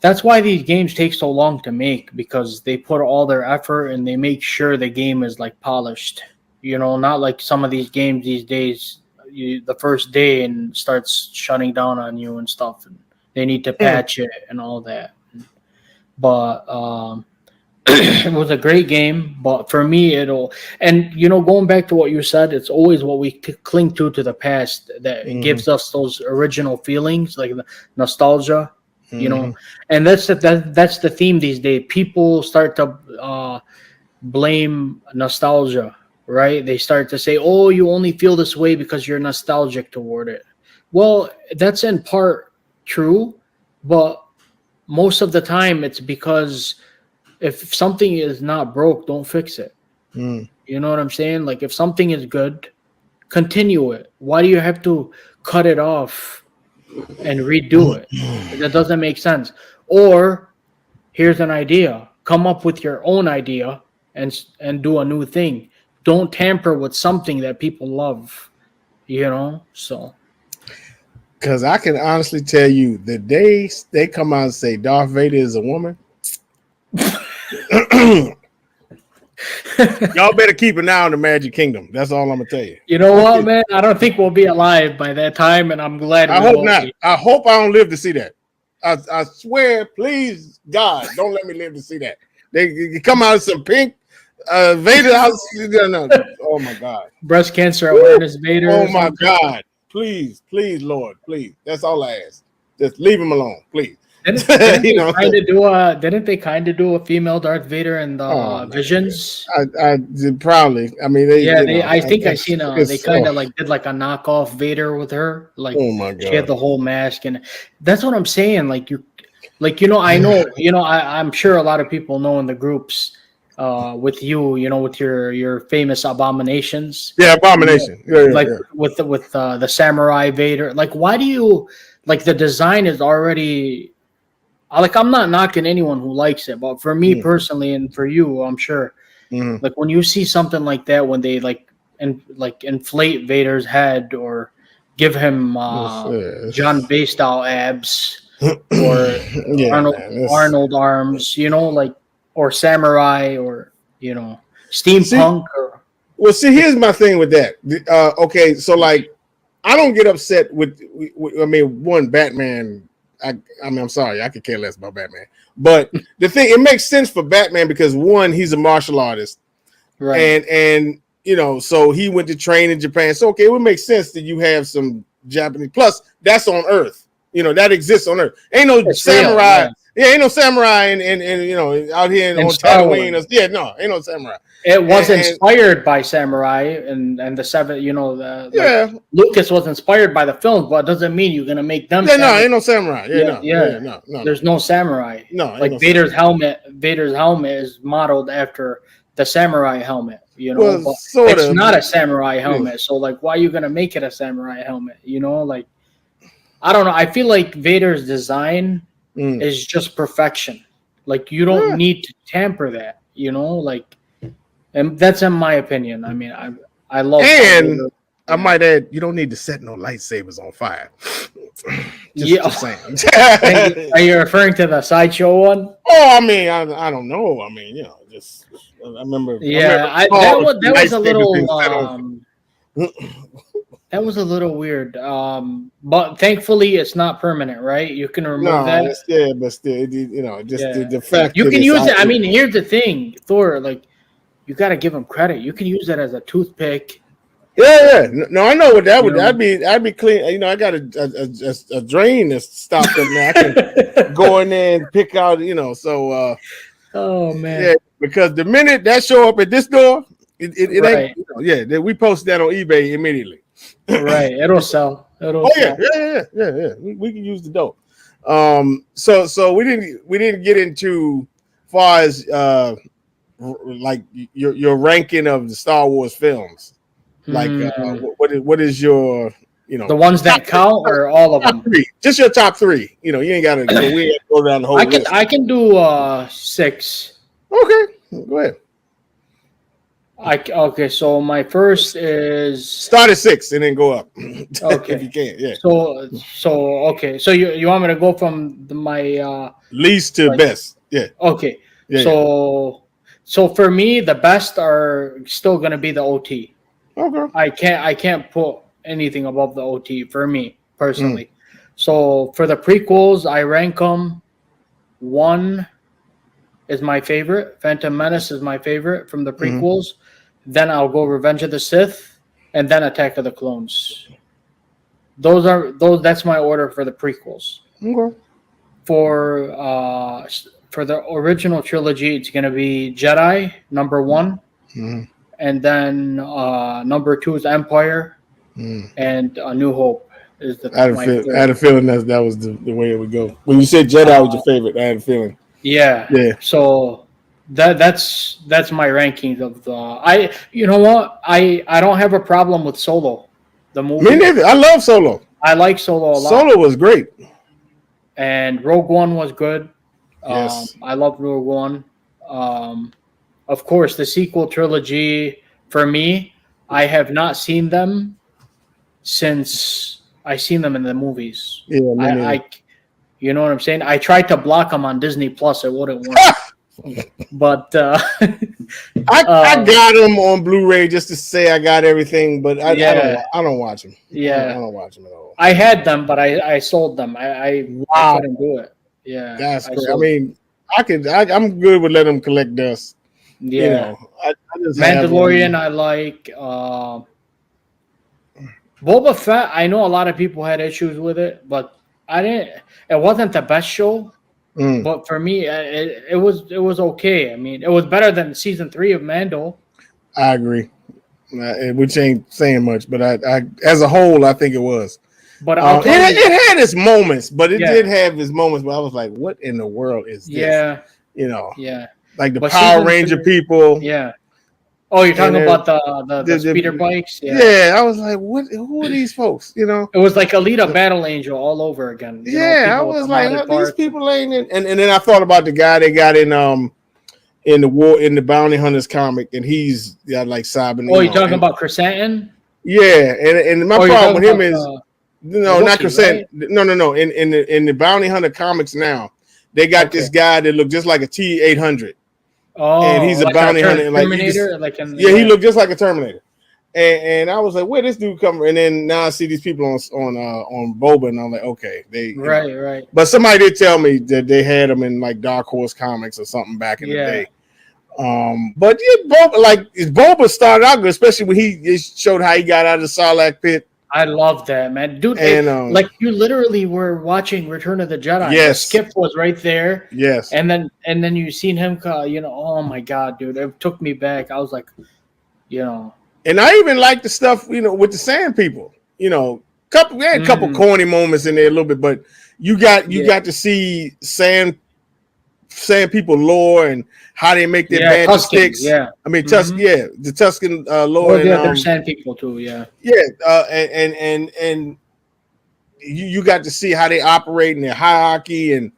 that's why these games take so long to make, because they put all their effort and they make sure the game is like polished. Not like some of these games these days. the first day and starts shutting down on you and stuff, and they need to patch it and all that. But it was a great game. But for me, going back to what you said, it's always what we cling to the past that gives us those original feelings, like the nostalgia. And that's the theme these days. People start to blame nostalgia, right? They start to say, oh, you only feel this way because you're nostalgic toward it. Well, that's in part true, but most of the time it's because if something is not broke, don't fix it. You know what I'm saying? Like, if something is good, continue it. Why do you have to cut it off and redo it? That doesn't make sense. Or here's an idea. Come up with your own idea and do a new thing. Don't tamper with something that people love. So. Because I can honestly tell you, the day they come out and say Darth Vader is a woman, y'all better keep an eye on the Magic Kingdom. That's all I'm gonna tell you. You know what, man? I don't think we'll be alive by that time, and I'm glad. I hope not. I hope I don't live to see that. I swear, please, God, don't let me live to see that. They come out with some pink Vader house. No. Oh my God. Breast cancer awareness Vader. Oh my God. Please, Lord, please. That's all I ask. Just leave him alone, please. Didn't they kind of do a female Darth Vader in the Visions? I probably. I mean, I think I seen they kind of like did like a knockoff Vader with her. Like, oh my God, she had the whole mask, and that's what I'm saying. I know, I'm sure a lot of people know in the groups. With with your famous abominations. Yeah, abomination. With the samurai Vader. Like, why do you like the design is already like, I'm not knocking anyone who likes it, but for me personally, and for you, I'm sure, like when you see something like that, when they inflate Vader's head or give him John Baystyle abs or Arnold arms, or samurai, or steampunk. Well, see, here's my thing with that. Okay, so like, I don't get upset with one, Batman. I'm sorry, I could care less about Batman. But the thing, it makes sense for Batman because one, he's a martial artist, right? And so he went to train in Japan. So okay, it would make sense that you have some Japanese. Plus, that's on Earth. That exists on Earth. Ain't no samurai. Real, yeah, ain't no samurai and out here on Tatooine. Ain't no samurai. It was inspired by samurai and the seven. Lucas was inspired by the films, but it doesn't mean you're gonna make them. Ain't no samurai. No. There's no samurai. No, like Vader's helmet. Vader's helmet is modeled after the samurai helmet. Well, but it's not a samurai helmet. Yeah. So like, why are you gonna make it a samurai helmet? Like, I don't know. I feel like Vader's design is just perfection. Like, you don't need to tamper that, and that's in my opinion. I mean, I love. And I might add, you don't need to set no lightsabers on fire. Just saying. Are you referring to the sideshow one? Oh, I mean, I don't know. I mean, just I remember. Yeah, that was a little. That was a little weird, but thankfully it's not permanent, right? You can remove that. But still, the fact you can use it. I mean, here's the thing, Thor. Like, you got to give him credit. You can use it as a toothpick. Yeah. No, I know what that would. I'd be clean. I got a drain that's stopped up now. I can go in there and pick out. So. Oh man. Yeah, because the minute that show up at this door, it right. ain't. We post that on eBay immediately. Right, it'll sell. Yeah. We can use the dope. So we didn't get into far as like your ranking of the Star Wars films. Like what is your the ones that count or all of them? Three. Just your top three. You ain't gotta go down the whole list. I can do 6. Okay, go ahead. Okay, so my first is start at 6 and then go up. Okay, if you can, yeah. So okay, so you want me to go from my least to best? Yeah. Okay. Yeah, so for me, the best are still gonna be the OT. Okay. I can't put anything above the OT for me personally. So for the prequels, I rank them. 1 is my favorite. Phantom Menace is my favorite from the prequels. Then I'll go Revenge of the Sith, and then Attack of the Clones. That's my order for the prequels. Okay. For the original trilogy, it's going to be Jedi number 1, and then number 2 is Empire, and A New Hope is the. I had a feeling that was the way it would go. When you said Jedi was your favorite, I had a feeling. Yeah. So that's my rankings of the. You know what? I don't have a problem with Solo, the movie. Me neither. I love Solo. I like Solo a lot. Solo was great. And Rogue One was good. Yes. I love Rogue One. Of course, the sequel trilogy, for me, I have not seen them since I seen them in the movies. Yeah, I you know what I'm saying? I tried to block them on Disney Plus. It wouldn't work. But I got them on Blu-ray just to say I got everything, but I don't watch them. Yeah, I don't watch them at all. I had them, but I sold them. I couldn't do it. Yeah, that's great. I mean, I'm good with letting them collect dust. Yeah, you know, I just Mandalorian. I like Boba Fett. I know a lot of people had issues with it, but I didn't. It wasn't the best show. But for me, it was okay. I mean, it was better than season 3 of Mando. I agree. Which ain't saying much, but I as a whole, I think it was. But it had its moments, but it did have its moments where I was like, "What in the world is this?" Yeah, you know. Yeah, like the Power Ranger people. Yeah. Oh, you're talking about the speeder bikes? Yeah. I was like, "What? Who are these folks?" You know, it was like Alita Battle Angel all over again. I was like, "These people ain't." And then I thought about the guy they got in the Bounty Hunters comic, and he's like sobbing. Oh, you're talking about Chrysanthemum? Yeah, and my problem with him is not Chrysanthemum. Right? No. In the Bounty Hunter comics now, they got this guy that looked just like a T-800. Oh, and he's a bounty hunter. Terminator, he looked just like a Terminator. And I was like, where this dude come from? And then now I see these people on Boba, and I'm like, okay, right. But somebody did tell me that they had him in like Dark Horse comics or something back in the day. But Boba started out good, especially when he showed how he got out of the Sarlacc pit. I love that, man, dude. And you literally were watching Return of the Jedi. Yes, Skip was right there. Yes, and then you seen him. Oh my god, dude, it took me back. I was like, And I even like the stuff, with the Sand People. We had a couple corny moments in there a little bit, but you got to see Sand People lore and how they make their magic sticks. Yeah, I mean the Tuscan lore. They're Sand People too. Yeah, and you got to see how they operate in their hierarchy and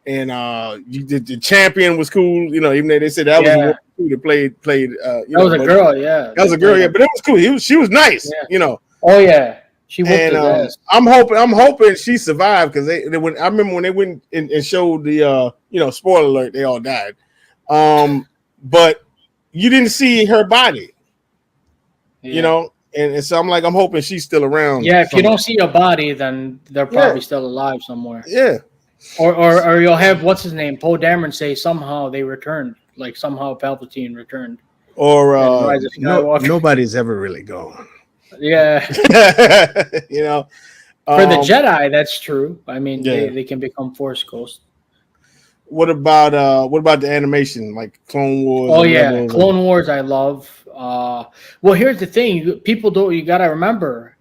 the champion was cool. Even though they said that was a woman that played. That was a girl. Yeah, that was a girl. Yeah, but it was cool. She was nice. Yeah. Oh yeah. She I'm hoping she survived because I remember when they went and showed the spoiler alert, they all died. But you didn't see her body, and so I'm hoping she's still around. Yeah, if you don't see a body, then they're probably still alive somewhere. Yeah. Or you'll have what's his name, Poe Dameron, say somehow they returned, like somehow Palpatine returned. Or nobody's ever really gone. Yeah. For the Jedi, that's true. I mean, they can become Force Ghosts. What about the animation, like Clone Wars? Oh yeah, Clone Wars I love. Well, here's the thing: you gotta remember,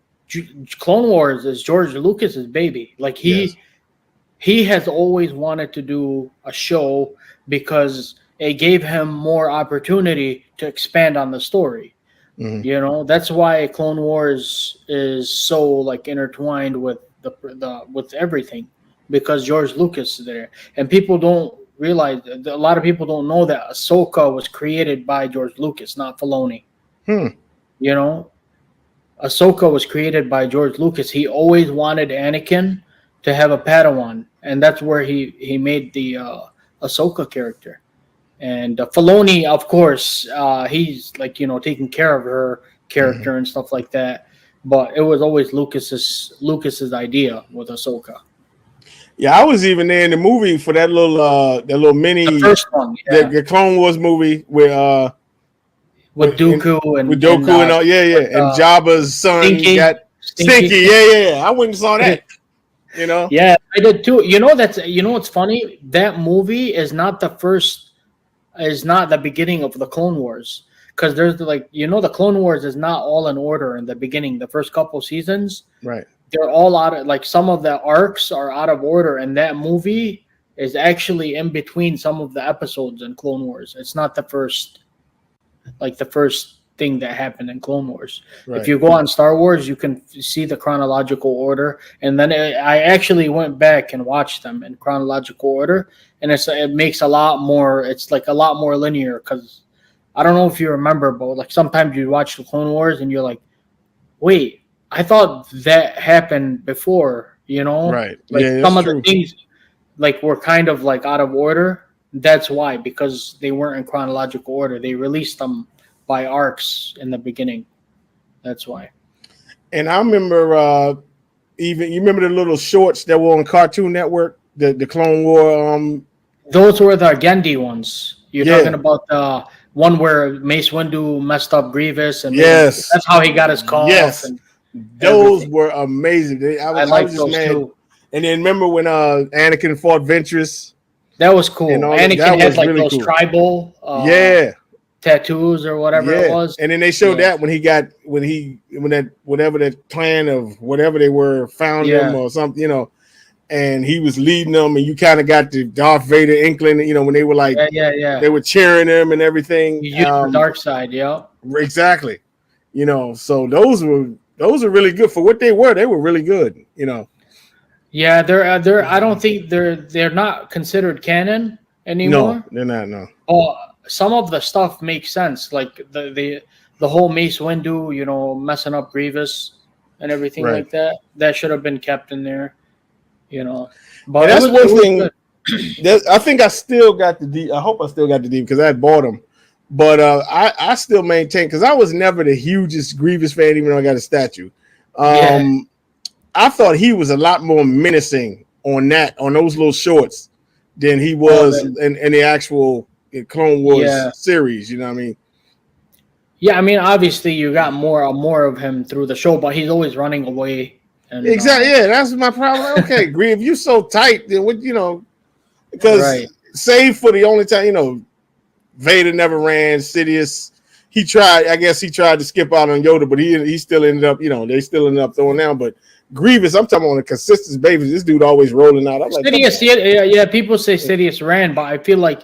Clone Wars is George Lucas's baby. Like he has always wanted to do a show because it gave him more opportunity to expand on the story. Mm-hmm. That's why Clone Wars is so intertwined with with everything, because George Lucas is there, and people don't realize. A lot of people don't know that Ahsoka was created by George Lucas, not Filoni. Ahsoka was created by George Lucas. He always wanted Anakin to have a Padawan, and that's where he made the Ahsoka character. And Filoni, of course, he's taking care of her character and stuff like that. but it was always Lucas's idea with Ahsoka. Yeah, I was even there in the movie for that little mini, The first one, yeah, the Clone Wars movie where with Dooku and with Doku and all, and Jabba's son got Stinky. Yeah. I went and saw that. Yeah, I did too. What's funny? That movie is not the beginning of the Clone Wars, because there's the Clone Wars is not all in order in the beginning. The first couple seasons, right? They're all out of some of the arcs are out of order, and that movie is actually in between some of the episodes in Clone Wars. It's not the first thing that happened in Clone Wars. Right. If you go on Star Wars, you can see the chronological order, and then I actually went back and watched them in chronological order, and it makes a lot more. It's a lot more linear, because I don't know if you remember, but sometimes you watch the Clone Wars and you're like, wait, I thought that happened before, Right. Some of the things were kind of out of order. That's why, because they weren't in chronological order. They released them by arcs in the beginning. That's why. And I remember you remember the little shorts that were on Cartoon Network, the Clone War. Those were the Gandhi ones. You're talking about the one where Mace Windu messed up Grievous, and yes, that's how he got his call. Yes, and those were amazing. I like those too. And then remember when Anakin fought Ventress? That was cool. Anakin had really those cool tribal tattoos or whatever it was. And then they showed that when that clan of whatever they were found him or something, and he was leading them, and you kind of got the Darth Vader inkling, when they were they were cheering him and everything. The dark side, exactly. So those were really good for what they were. They were really good, Yeah, they're. I don't think they're not considered canon anymore. No, they're not. No. Some of the stuff makes sense, like the whole Mace Windu, messing up Grievous and everything like that. That should have been kept in there, But that's one thing. I think I still got the D. I hope I still got the D because I had bought them. But I still maintain, because I was never the hugest Grievous fan, even though I got a statue. I thought he was a lot more menacing on those little shorts than he was in the actual Clone Wars series. You know what I mean? Yeah, I mean, obviously you got more of him through the show, but he's always running away. And, exactly. Yeah, that's my problem. Okay, Grieve, you so tight, then what? Because save for the only time, Vader never ran. Sidious, he tried. I guess he tried to skip out on Yoda, but he still ended up. They still ended up throwing down. But Grievous, I'm talking on a consistent basis. This dude always rolling out. I'm like, Sidious, people say Sidious ran, but I feel like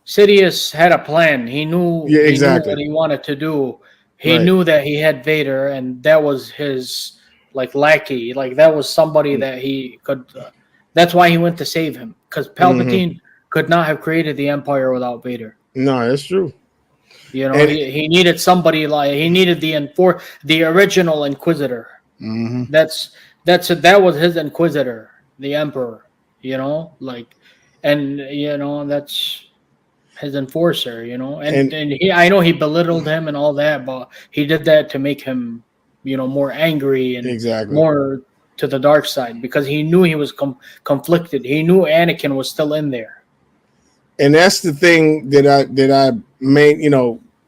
Sidious had a plan. He knew, exactly what he wanted to do. He knew that he had Vader, and that was his lackey. That was somebody that he could. That's why he went to save him, because Palpatine could not have created the Empire without Vader. No, that's true. He needed somebody he needed the original Inquisitor. Mm-hmm. That was his Inquisitor, the Emperor. That's his enforcer. And I know he belittled him and all that, but he did that to make him, more angry and more to the dark side, because he knew he was conflicted. He knew Anakin was still in there. And that's the thing that I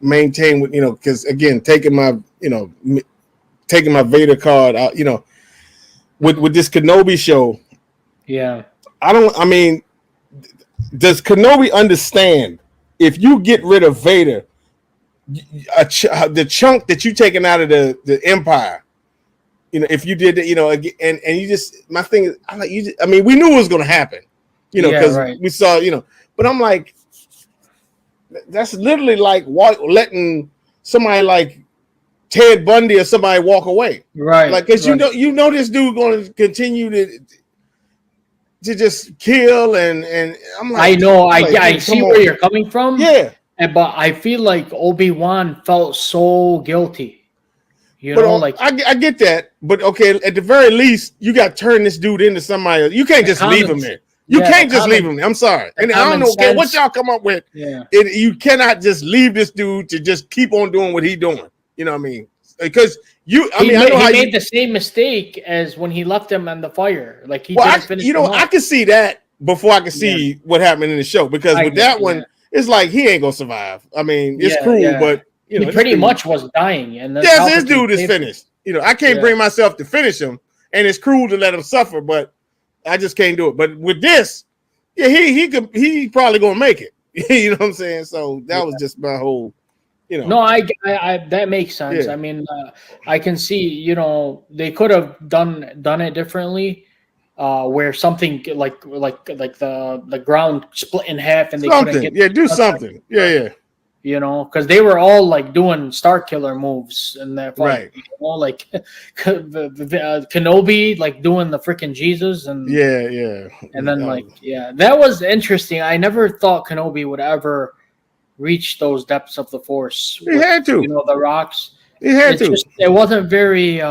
maintain with, because again, taking my Vader card out, with this Kenobi show. Yeah. Does Kenobi understand if you get rid of Vader, the chunk that you taking out of the Empire, if you did that, and you just, my thing is, we knew it was going to happen, because we saw, but I'm like, that's literally like letting somebody like Ted Bundy or somebody walk away, right? Because you know this dude going to continue to just kill, and I'm like, I know, I see where you're coming from, yeah, but I feel like Obi-Wan felt so guilty. I get that, but okay, at the very least, you got to turn this dude into somebody else. You can't just leave him there. You can't just leave him there. I'm sorry. And I don't know what y'all come up with. Yeah. You cannot just leave this dude to just keep on doing what he's doing. You know what I mean? because I He know how made the same mistake as when he left him on the fire. Like he well, didn't finish. I can see that before I can see what happened in the show because with that one, it's like he ain't gonna survive. I mean, it's cruel, but he pretty much was dying, and this dude is finished. I can't bring myself to finish him, and it's cruel to let him suffer, but I just can't do it. But with this, he probably gonna make it. You know what I'm saying? So that was just my whole. No, I that makes sense. Yeah. I mean, I can see, they could have done it differently, where something like the ground split in half and they couldn't get do something. Yeah. Because they were all like doing Star Killer moves in that fight. Right. Like Kenobi like doing the freaking Jesus and and then that was interesting. I never thought Kenobi would ever reach those depths of the Force. He had to. The rocks. He had to. It wasn't very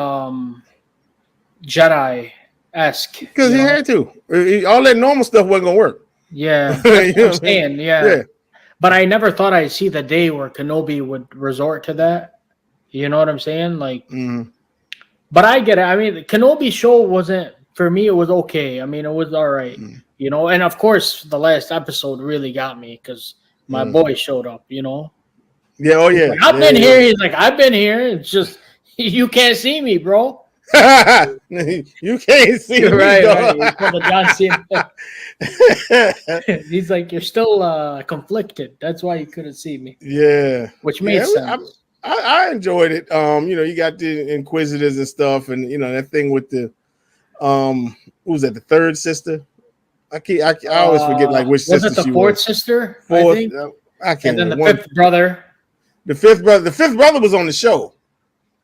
Jedi-esque. Because he had to. All that normal stuff wasn't going to work. Yeah. That's what I'm saying. Yeah. But I never thought I'd see the day where Kenobi would resort to that. You know what I'm saying? Like, but I get it. I mean, the Kenobi show wasn't, for me, it was okay. I mean, it was all right. And of course, the last episode really got me because my boy showed up, Yeah, oh yeah. Like, I've been here. He's like, I've been here. It's just, you can't see me, bro. You can't see me. Right. John Cena. He's like, you're still conflicted. That's why you couldn't see me. Yeah. Which made sense. I enjoyed it. You got the Inquisitors and stuff, and that thing with the who was that, the third sister? I always forget like which sister she was. Was it the fourth sister? Fourth, I think. I can't. And then the fifth brother. The fifth brother was on the show.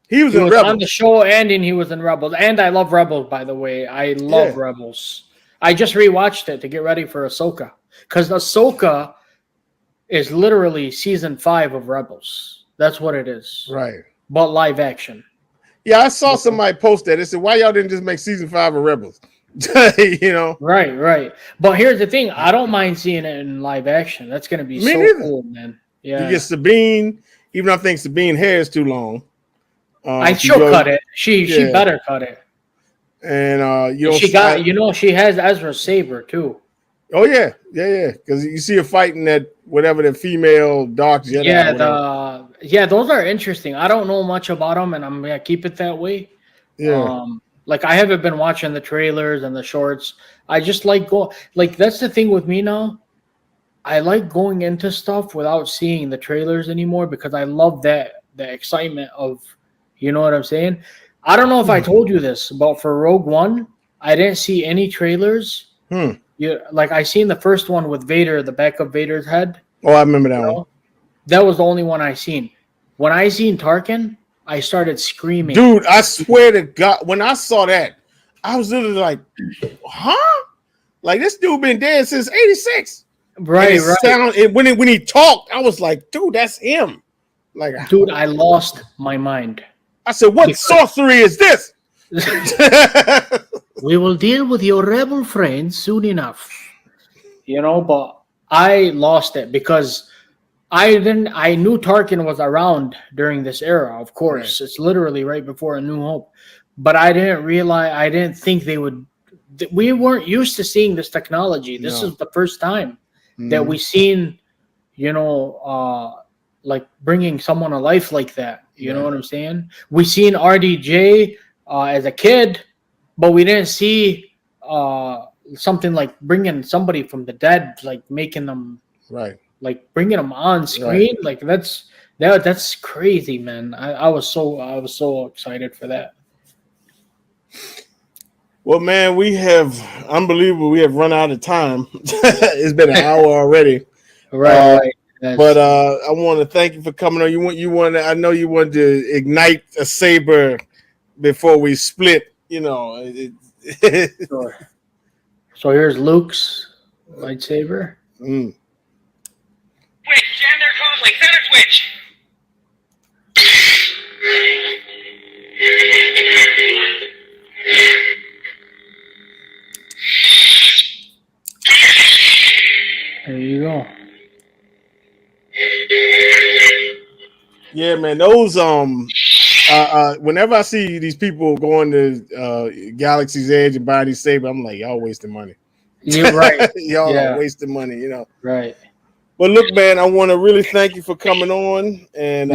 He was in Rebels. On the show, and he was in Rebels. And I love Rebels, by the way. I love Rebels. I just rewatched it to get ready for Ahsoka. Because Ahsoka is literally season 5 of Rebels. That's what it is. Right. But live action. Yeah, I saw somebody post that. They said, why y'all didn't just make season 5 of Rebels? Right. But here's the thing. I don't mind seeing it in live action. That's going to be cool, man. Yeah. You get Sabine, even though I think Sabine's hair is too long. She'll cut it. She better cut it. And she has Ezra's saber too. Oh yeah. Because you see her fighting that whatever the female dark Jedi. Those are interesting. I don't know much about them, and I'm gonna keep it that way. Yeah. Like I haven't been watching the trailers and the shorts. I just like that's the thing with me now. I like going into stuff without seeing the trailers anymore because I love the excitement of. You know what I'm saying? I don't know if I told you this, but for Rogue One, I didn't see any trailers. I seen the first one with Vader, the back of Vader's head. Oh, I remember that one. That was the only one I seen. When I seen Tarkin, I started screaming. Dude, I swear to God, when I saw that, I was literally like, huh? Like, this dude been dead since 86. Right. When he talked, I was like, dude, that's him. Like, dude, I lost my mind. I said, what sorcery is this? We will deal with your rebel friends soon enough. But I lost it because I knew Tarkin was around during this era, of course. Right. It's literally right before A New Hope. But I didn't think they would. We weren't used to seeing this technology. This is the first time that we seen, like bringing someone to life like that. You know what I'm saying? We seen RDJ as a kid, but we didn't see something like bringing somebody from the dead, like making them like bringing them on screen. Like that's crazy, man. I was so excited for that. Well, man, we have unbelievable. We have run out of time. It's been an hour already. Right. But I want to thank you for coming on. I know you wanted to ignite a saber before we split. Sure. So here's Luke's lightsaber. Switch, jam their conflict, center switch. There you go. Yeah, man, those Whenever I see these people going to Galaxy's Edge and buying these sabers, I'm like, y'all wasting money. You're right. Y'all Yeah. are wasting money, you know. Right. But look, man, I want to really thank you for coming on, and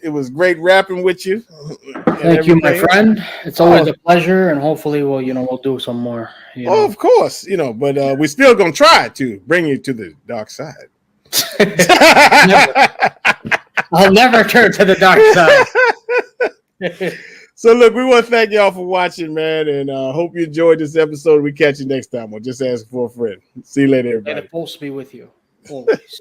it was great rapping with you. Thank you, my friend. It's always a pleasure, and hopefully, we'll do some more. Oh, of course, but we're still gonna try to bring you to the dark side. I'll never turn to the dark side. So, look, we want to thank y'all for watching, man, and hope you enjoyed this episode. We catch you next time. We'll just ask for a friend. See you later, everybody. May the force be with you always.